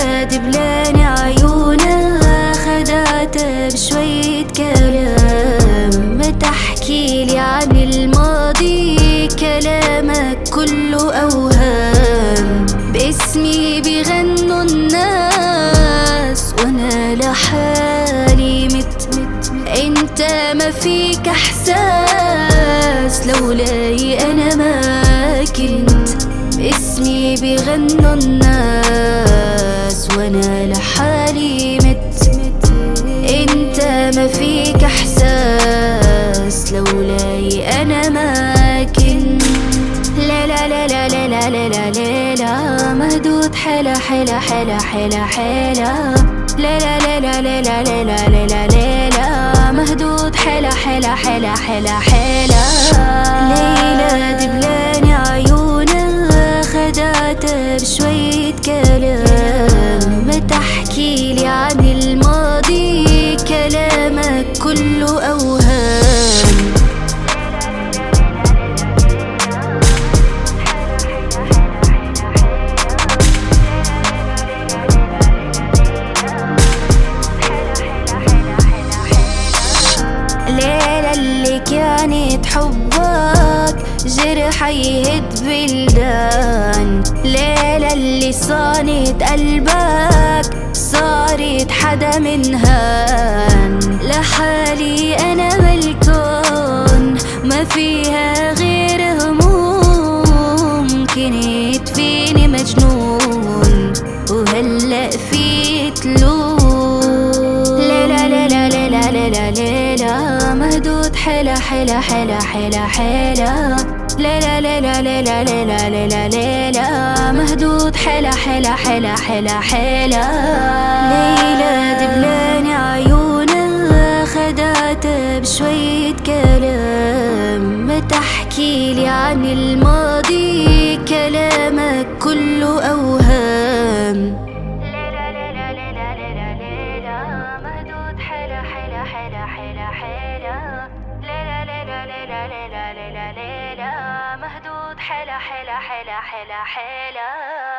ليلى دبلاني عيونها خدعتها بشوية كلام، ما تحكيلي عن الماضي كلامك كله أوهام. باسمي بيغنوا الناس وانا لحالي مت انت ما فيك احساس، لولاي انا ما كنت. باسمي بيغنوا الناس وانا لحالي مت انت ما فيك احساس، لولاي انا ما كنت. لا لا لا لا لا لا لا لا لا لا مهدود حلا حلا حلا حلا حلا. لا لا لا لا لا لا لا لا لا لا لا مهدود حلا حلا حلا حلا حلا. ليلى دبلاني عيونها خدعتها بشوية كلام، ما تحكيلي عن الماضي كلامك كله أوهام. ليلى اللي كانت حبك جرح يهد بلدان، ليلى اللي صانت قلبك صارت حدا من هان. لحالي انا بالكون ما فيها غير هموم، كنت فيني مجنون وهلأ في تلوم. ليلى ليلى ليلى ليلى ليلى مهدود حلا حلا حلا حلا حلا. ليلى ليلى ليلى ليلى ليلى ليلى مهدود حلا حلا حلا حلا حلا. ليلى دبلاني عيونها خدعتها بشوية كلام، ما تحكيلي عن الماضي كلامك كله أوهام. مهدود حلا حلا حلا حلا حلا. ليلى ليلى ليلى ليلى ليلى ليلى مهدود حلا حلا حلا حلا حلا.